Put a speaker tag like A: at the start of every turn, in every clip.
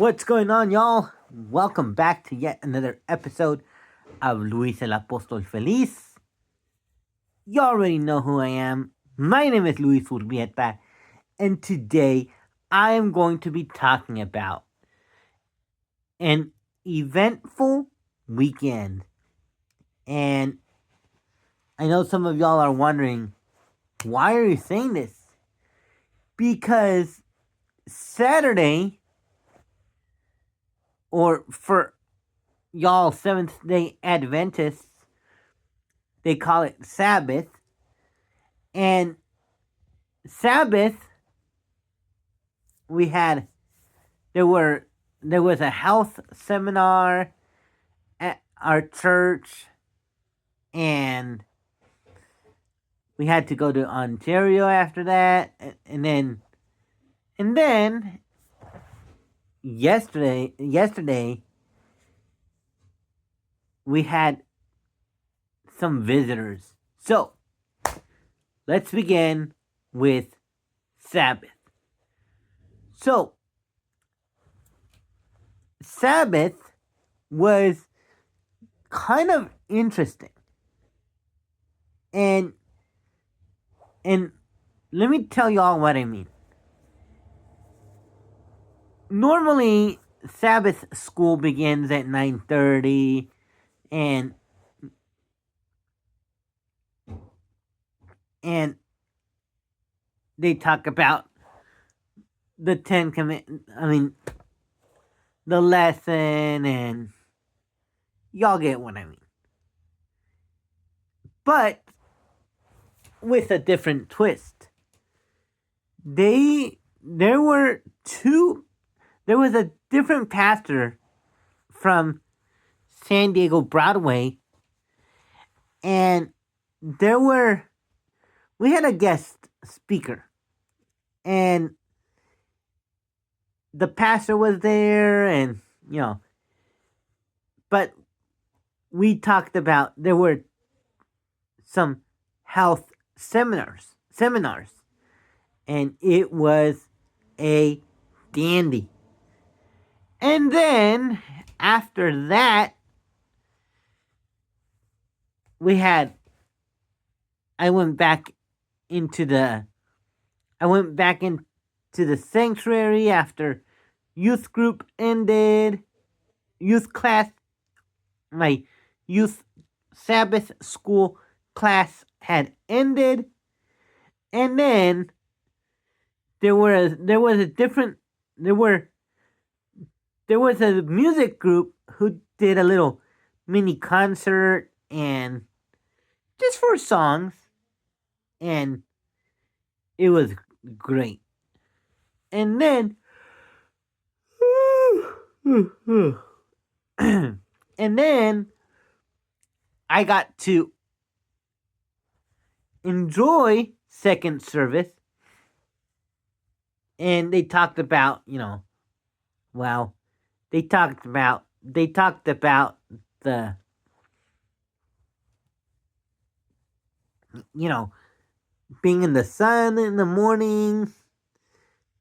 A: What's going on, y'all? Welcome back to yet another episode of Luis el Apóstol Feliz. You already know who I am. My name is Luis Urbieta, and today I am going to be talking about an eventful weekend. And I know some of y'all are wondering, why are you saying this? Because Saturday, or for y'all Seventh-day Adventists, they call it Sabbath. And Sabbath, there was a health seminar at our church, and we had to go to Ontario after that, and then yesterday we had some visitors. So let's begin with Sabbath. So Sabbath was kind of interesting. And let me tell y'all what I mean. Normally, Sabbath school begins at 9:30, and they talk about the the lesson, and y'all get what I mean. But with a different twist. There was a different pastor from San Diego Broadway, and we had a guest speaker, and the pastor was there, and but we talked about, there were some health seminars, and it was a dandy. And then after that, I went back into the sanctuary after youth group ended, youth class, my youth Sabbath school class had ended, and then there was a music group who did a little mini concert, and just for songs, and it was great. And then I got to enjoy second service, and they talked about, they talked about the, being in the sun in the morning,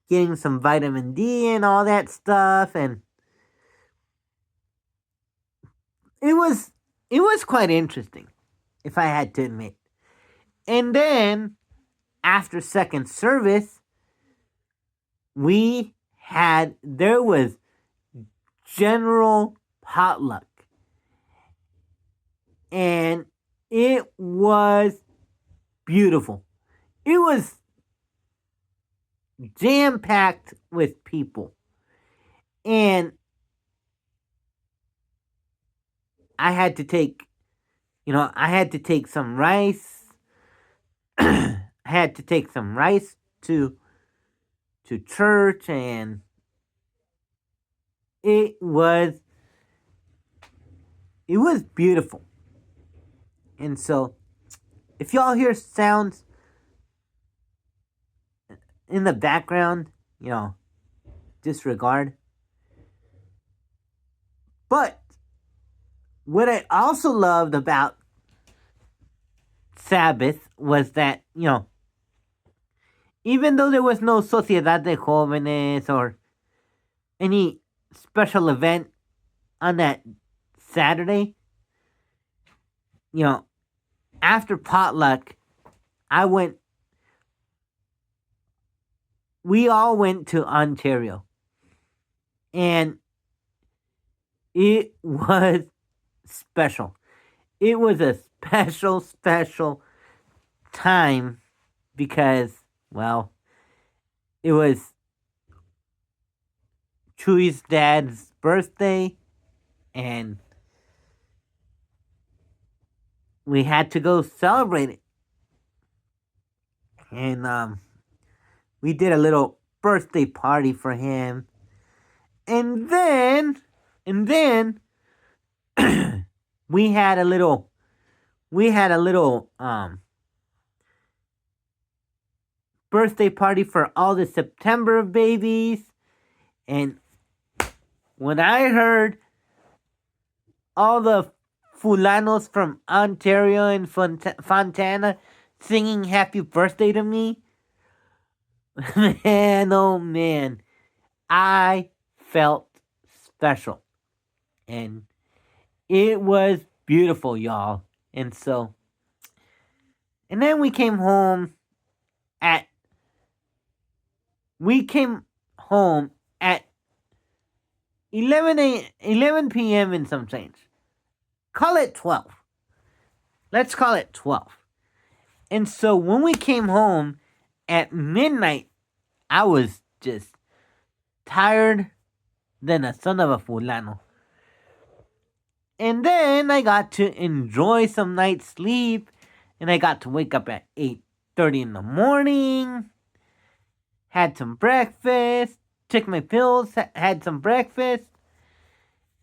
A: getting some vitamin D and all that stuff, and it was quite interesting, if I had to admit. And then after second service, there was general potluck, and it was beautiful. It was jam-packed with people, and I had to take some rice. I had to take some rice to church, and it was beautiful. And so, if y'all hear sounds in the background, disregard. But what I also loved about Sabbath was that, even though there was no Sociedad de Jóvenes or any special event on that Saturday. You know, after potluck, I went. We all went to Ontario, and it was special. It was a special time because, well, it was Chewy's dad's birthday, and we had to go celebrate it. And we did a little birthday party for him, and then we had a little birthday party for all the September babies. And when I heard all the fulanos from Ontario and Fontana singing happy birthday to me, man, oh man, I felt special. And it was beautiful, y'all. And then we came home at 11 p.m. and some change. Call it 12. Let's call it 12. And so when we came home at midnight, I was just tired than a son of a fulano. And then I got to enjoy some night's sleep, and I got to wake up at 8:30 in the morning, had some breakfast, took my pills, had some breakfast,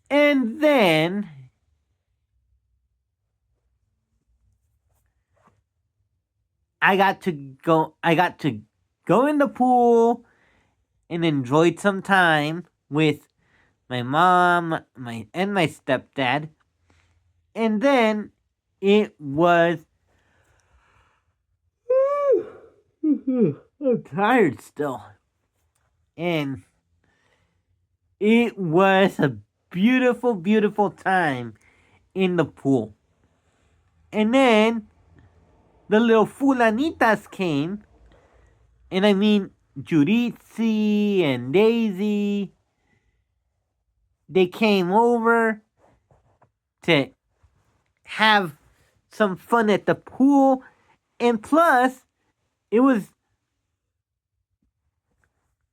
A: and then I got to go in the pool and enjoyed some time with my mom, and my stepdad. And then it was I'm tired still. And it was a beautiful time in the pool. And then the little fulanitas came, and I mean Juritzi and Daisy. They came over to have some fun at the pool, and plus,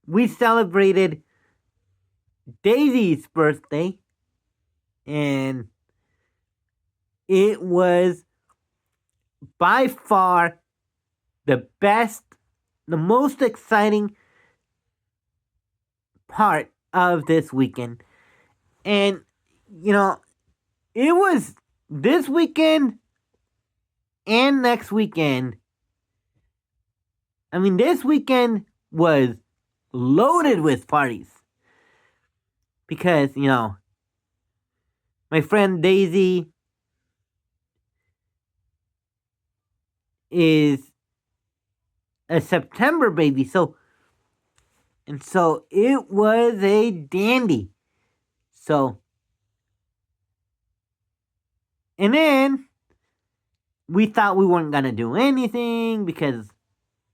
A: we celebrated Daisy's birthday, and it was by far the most exciting part of this weekend. And, it was this weekend and next weekend. I mean, this weekend was loaded with parties. Because, my friend Daisy is a September baby. So it was a dandy. And then we thought we weren't going to do anything because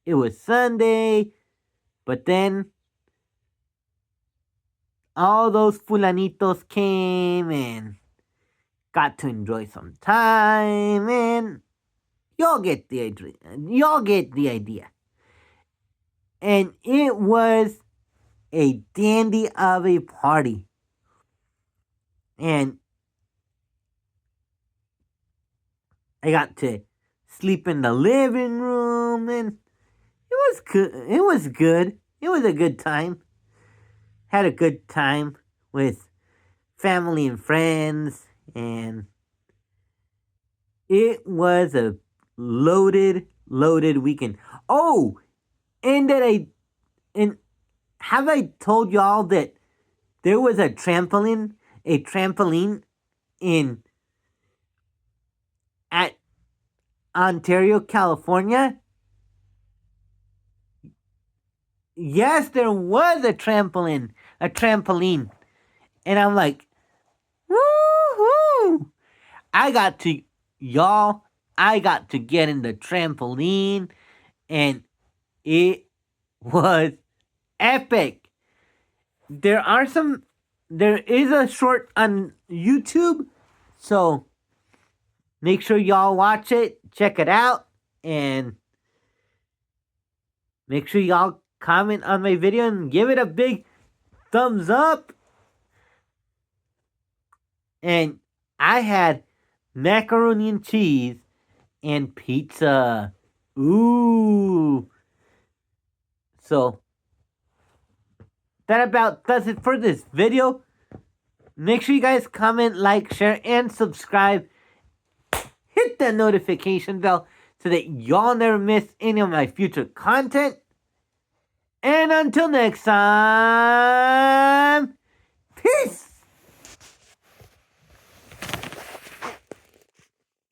A: it was Sunday. But then all those fulanitos came and got to enjoy some time, and y'all get the idea. And it was a dandy of a party. And I got to sleep in the living room, and it was good. It was good. It was a good time. Had a good time with family and friends, and it was a loaded weekend. Oh, and have I told y'all that there was a trampoline at Ontario, California? Yes, there was a trampoline And I'm like, woohoo! I got to get in the trampoline, and it was epic. There is a short on YouTube, so make sure y'all watch it, check it out, and make sure y'all comment on my video and give it a big thumbs up. And I had macaroni and cheese and pizza. Ooh. So that about does it for this video. Make sure you guys comment, like, share, and subscribe. Hit the notification bell so that y'all never miss any of my future content. And until next time,